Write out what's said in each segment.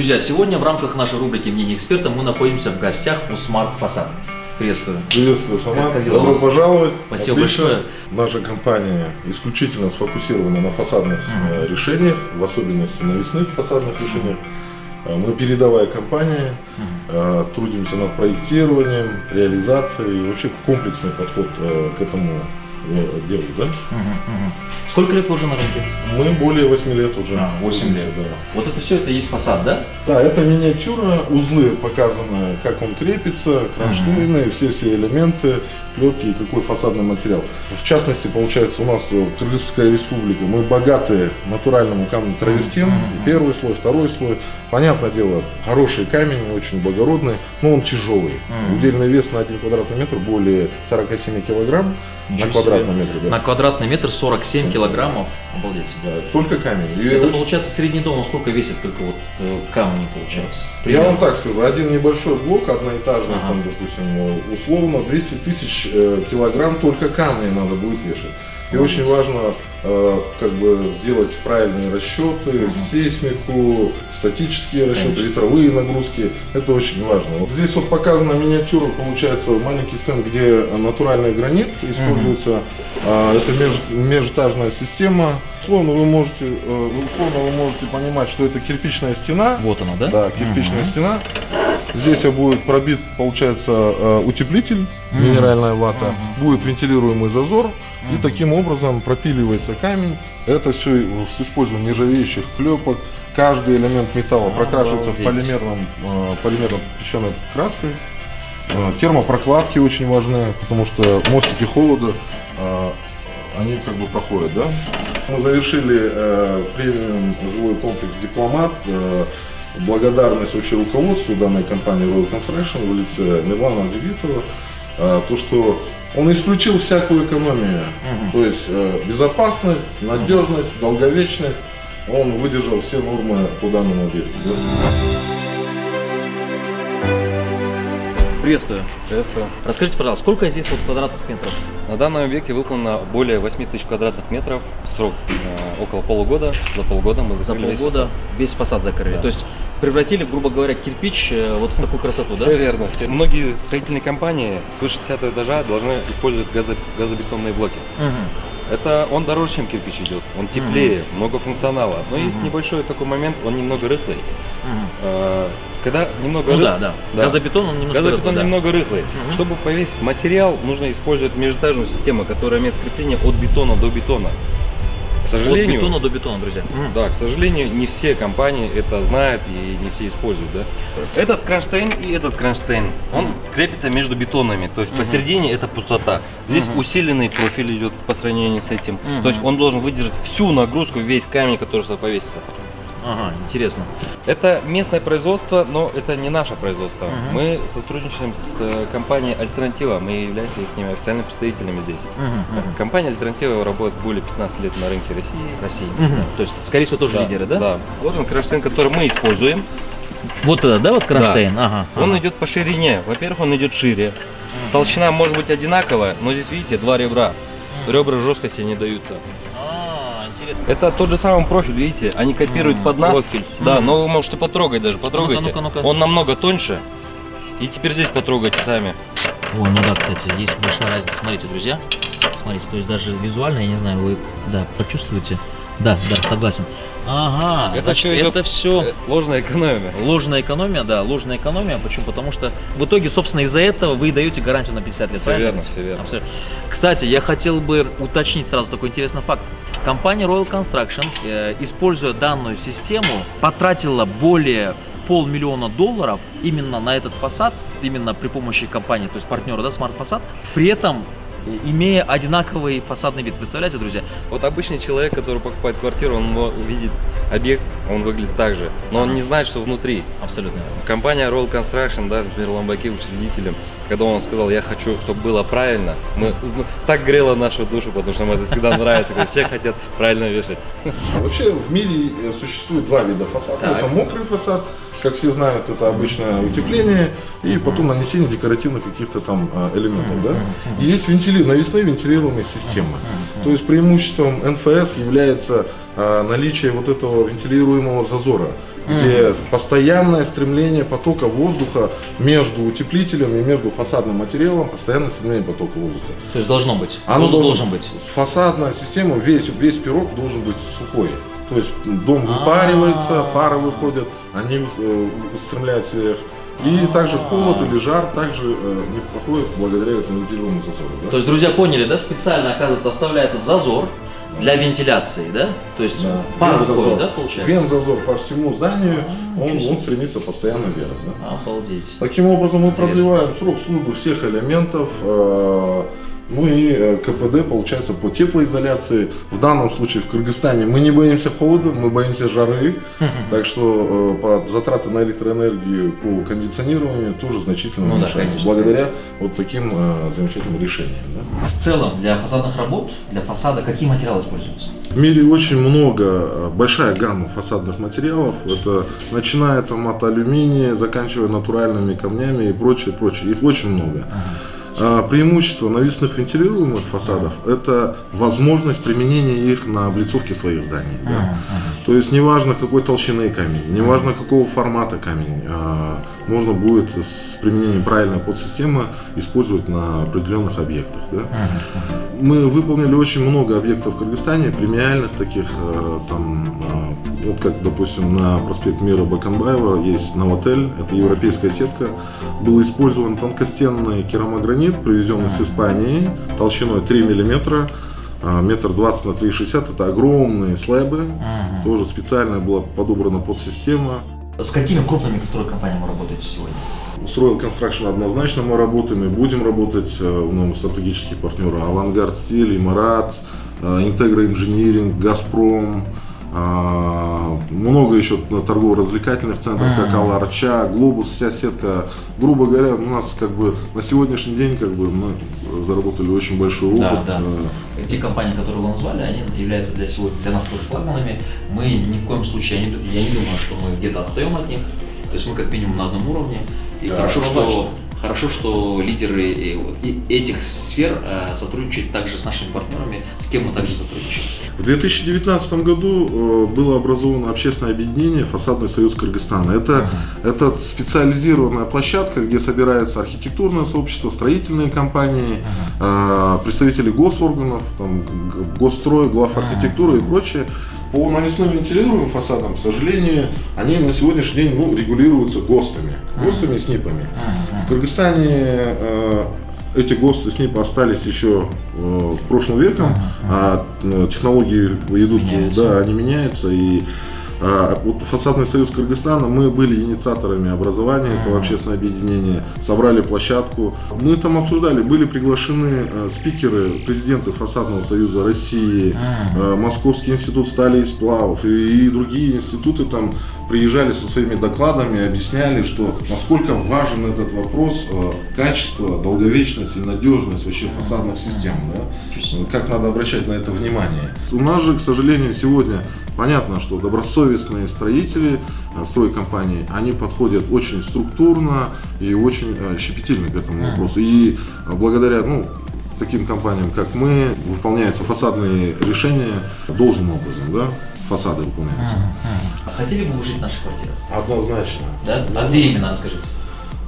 Друзья, сегодня в рамках нашей рубрики «Мнение эксперта» мы находимся в гостях у Smart Facade. Приветствую. Приветствую, Самат. Как дела? Добро пожаловать. Спасибо Отлично. большое. Наша компания исключительно сфокусирована на фасадных решениях, в особенности навесных фасадных решениях. Мы передовая компания, трудимся над проектированием, реализацией и вообще комплексный подход к этому делу. Да? Сколько лет вы уже на рынке? Мы более 8 лет уже. 8 лет. Да. Вот это все, это есть фасад, да? Да, это миниатюра, узлы показаны, как он крепится, кронштейны, все элементы, клетки и какой фасадный материал. В частности, получается, у нас Кыргызская республика, мы богаты натуральному камню травертин, первый слой, второй слой. Понятное дело, хороший камень, очень благородный, но он тяжелый. Удельный вес на 1 квадратный метр более 47 килограмм. На квадратный метр, да. На квадратный метр 47 килограммов. Обалдеть. Да, только камень. Это получается средний дом, сколько весит только вот камни, получается? Я вам так скажу, один небольшой блок, одноэтажный, там, допустим, условно 200 тысяч килограмм только камни надо будет вешать. И очень важно как бы сделать правильные расчеты, сейсмику, статические расчеты, ветровые нагрузки. Это очень важно. Вот здесь вот показана миниатюра, получается маленький стенд, где натуральный гранит используется. Это межэтажная система. Условно вы можете понимать, что это кирпичная стена. Вот она, да? Да, кирпичная стена. Здесь будет пробит, получается, утеплитель, минеральная вата, будет вентилируемый зазор. И таким образом пропиливается камень. Это все с использованием нержавеющих клепок. Каждый элемент металла прокрашивается в полимерной песчаной краской. Термопрокладки очень важны, потому что мостики холода, они как бы проходят. Да? Мы завершили премиум жилой комплекс «Дипломат». Благодарность вообще руководству данной компании Royal Construction в лице Мирлана Дебитова. То, что он исключил всякую экономию, то есть безопасность, надежность, долговечность, он выдержал все нормы по данному объекту. Приветствую. Приветствую. Расскажите, пожалуйста, сколько здесь вот квадратных метров? На данном объекте выполнено более 8000 квадратных метров, срок около полугода. За полгода мы закрыли весь фасад закрыли. Да. То есть превратили, грубо говоря, кирпич вот в такую красоту, да? Все верно. Многие строительные компании свыше 10 этажа должны использовать газобетонные блоки. Это он дороже, чем кирпич идет, он теплее, много функционала. Но есть небольшой такой момент, он немного рыхлый. Когда немного да. Газобетон, он немного рыхлый. Чтобы повесить материал, нужно использовать межэтажную систему, которая имеет крепление от бетона до бетона. К сожалению, от бетона до бетона, друзья. Да, к сожалению, не все компании это знают и не все используют. Да? Этот кронштейн и этот кронштейн, он крепится между бетонами, то есть посередине это пустота. Здесь усиленный профиль идет по сравнению с этим, то есть он должен выдержать всю нагрузку, весь камень, который сюда повесится. Ага, интересно. Это местное производство, но это не наше производство. Мы сотрудничаем с компанией Альтернатива, мы являемся их официальными представителями здесь. Компания Альтернатива работает более 15 лет на рынке России. То есть, скорее всего, тоже лидеры, да? Да. Вот он кронштейн, который мы используем. Вот это, да, вот кронштейн? Да. Он идет по ширине. Во-первых, он идет шире. Толщина может быть одинаковая, но здесь, видите, два ребра. Ребра жесткости не даются. Это тот же самый профиль, видите, они копируют под нас. Профиль. Да, но вы можете потрогать даже, потрогайте. Ну-ка. Он намного тоньше. И теперь здесь потрогайте сами. О, ну да, кстати, есть большая разница. Смотрите, друзья. Смотрите, то есть даже визуально, я не знаю, вы почувствуете. Да, согласен. Ага, это все ложная экономия. Ложная экономия. Почему? Потому что в итоге, собственно, из-за этого вы даете гарантию на 50 лет. Все верно. Абсолютно. Кстати, я хотел бы уточнить сразу такой интересный факт. Компания Royal Construction, используя данную систему, потратила более $500 000 именно на этот фасад, именно при помощи компании, то есть партнера, да, Smart Facade. При этом имея одинаковый фасадный вид. Представляете, друзья? Вот обычный человек, который покупает квартиру, он увидит объект, он выглядит так же, но он не знает, что внутри. Абсолютно. Компания Royal Construction, да, например, Ламбаки, учредителем, когда он сказал, я хочу, чтобы было правильно, мы так грело нашу душу, потому что нам это всегда нравится, когда все хотят правильно вешать. Вообще в мире существует два вида фасада. Это мокрый фасад, как все знают, это обычное утепление и потом нанесение декоративных каких-то там элементов. Да? И есть навесные вентилируемые системы. То есть преимуществом НФС является наличие вот этого вентилируемого зазора. где постоянное стремление потока воздуха между утеплителем и между фасадным материалом, постоянное стремление потока воздуха. То есть должно быть. Оно Воздух должен быть. Фасадная система, весь пирог должен быть сухой. То есть дом выпаривается, пары выходят, они устремляются вверх. И также холод или жар также не проходит благодаря этому вентилируемому зазору. Да? То есть, друзья, поняли, да? Специально, оказывается, оставляется зазор для вентиляции, да? То есть пар выходит, да, получается? Вент-зазор по всему зданию, он стремится постоянно вверх. Да? Обалдеть. Таким образом мы Интересно. продлеваем срок службы всех элементов. Ну и КПД получается по теплоизоляции. В данном случае в Кыргызстане мы не боимся холода, мы боимся жары. Так что затраты на электроэнергию по кондиционированию тоже значительно уменьшаются. Благодаря вот таким замечательным решениям. Да. В целом для фасадных работ, для фасада какие материалы используются? В мире очень много, большая гамма фасадных материалов. Это начиная там от алюминия, заканчивая натуральными камнями и прочее, прочее. Их очень много. Преимущество навесных вентилируемых фасадов – это возможность применения их на облицовке своих зданий. Да? То есть неважно какой толщины камень, неважно какого формата камень, можно будет с применением правильной подсистемы использовать на определенных объектах. Да? Мы выполнили очень много объектов в Кыргызстане, премиальных таких, там, вот как, допустим, на проспект Мира Баканбаева есть Новотель, это европейская сетка, был использован тонкостенный керамогранит, привезенный с Испании, толщиной 3 мм, метр 20 на 3,60, это огромные слэбы, тоже специально была подобрана подсистема. С какими крупными стройкомпаниями вы работаете сегодня? С Royal Construction однозначно мы работаем и будем работать. У нас стратегические партнеры Авангард Стиль, Имарат, Интегра Инжиниринг, Газпром. Много еще торгово-развлекательных центров, как Аларча, Глобус, вся сетка. Грубо говоря, у нас как бы на сегодняшний день как бы мы заработали очень большой опыт. Да. Те компании, которые вы назвали, они являются для нас тоже флагманами. Мы ни в коем случае, я не думаю, что мы где-то отстаем от них. То есть мы как минимум на одном уровне. И Да, хорошо, что лидеры этих сфер сотрудничают также с нашими партнерами, с кем мы также сотрудничаем. В 2019 году было образовано общественное объединение «Фасадный союз Кыргызстана». Это специализированная площадка, где собираются архитектурное сообщество, строительные компании, представители госорганов, там, госстрой, глав архитектуры и прочее. По навесным вентилируемым фасадам, к сожалению, они на сегодняшний день регулируются ГОСТами и СНИПами. В Кыргызстане эти ГОСТы, СНИПы остались еще прошлым веком, а технологии идут, они меняются. И вот Фасадный союз Кыргызстана, мы были инициаторами образования этого общественного объединения, собрали площадку. Мы там обсуждали, были приглашены спикеры, президенты Фасадного союза России, Московский институт стали и сплавов и другие институты там приезжали со своими докладами, объясняли, что насколько важен этот вопрос качества, долговечность и надежность вообще фасадных систем, да? Как надо обращать на это внимание. У нас же, к сожалению, сегодня понятно, что добросовестные строители, стройкомпании, они подходят очень структурно и очень щепетильно к этому вопросу. И благодаря таким компаниям, как мы, выполняются фасадные решения должным образом, да? Фасады выполняются. А хотели бы вы жить в наших квартирах? Однозначно. Да? А где именно, скажите?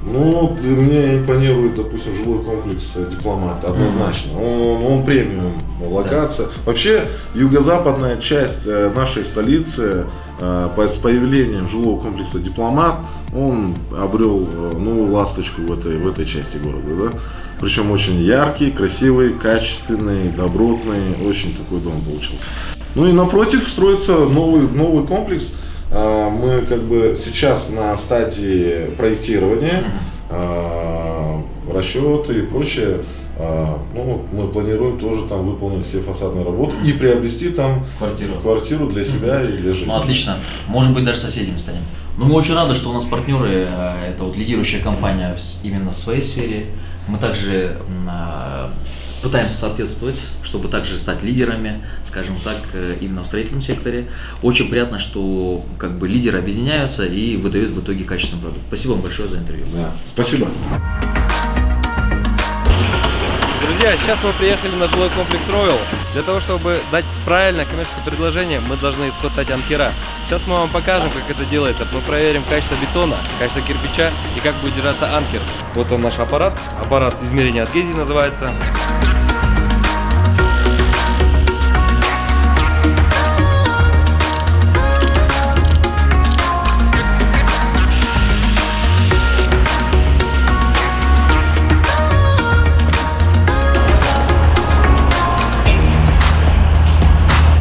Мне импонирует, допустим, жилой комплекс «Дипломат», однозначно. Он премиум локация. Вообще, юго-западная часть нашей столицы с появлением жилого комплекса «Дипломат», он обрел новую ласточку в этой части города. Да? Причем очень яркий, красивый, качественный, добротный, очень такой дом получился. И напротив строится новый комплекс. Мы как бы сейчас на стадии проектирования, расчеты и прочее. Мы планируем тоже там выполнить все фасадные работы и приобрести там квартиру для себя и для жизни. Отлично. Может быть, даже соседями станем. Мы очень рады, что у нас партнеры, это лидирующая компания именно в своей сфере. Мы также пытаемся соответствовать, чтобы также стать лидерами, скажем так, именно в строительном секторе. Очень приятно, что лидеры объединяются и выдают в итоге качественный продукт. Спасибо вам большое за интервью. Да. Спасибо. Друзья, Друзья, сейчас мы приехали на жилой комплекс Royal. Для того, чтобы дать правильное коммерческое предложение, мы должны испытать анкера. Сейчас мы вам покажем, как это делается. Мы проверим качество бетона, качество кирпича и как будет держаться анкер. Вот он наш аппарат. Аппарат измерения адгезии называется.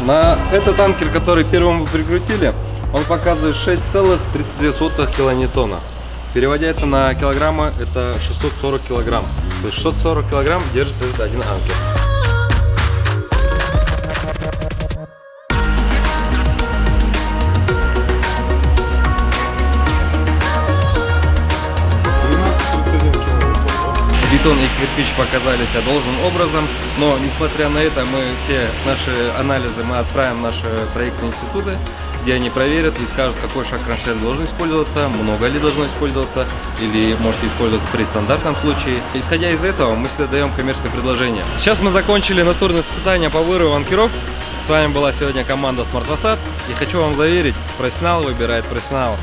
На этот анкер, который первым вы прикрутили, он показывает 6,32 килоньютона. Переводя это на килограммы, это 640 килограмм. То есть 640 килограмм держит этот один анкер. Бетон и кирпич показали себя должным образом, но несмотря на это, мы все наши анализы мы отправим в наши проектные институты, где они проверят и скажут, какой шаг кронштейн должен использоваться, много ли должно использоваться, или можете использоваться при стандартном случае. Исходя из этого, мы всегда даем коммерческое предложение. Сейчас мы закончили натурные испытания по вырыву анкеров. С вами была сегодня команда Smart Facade, и хочу вам заверить, профессионал выбирает профессионал.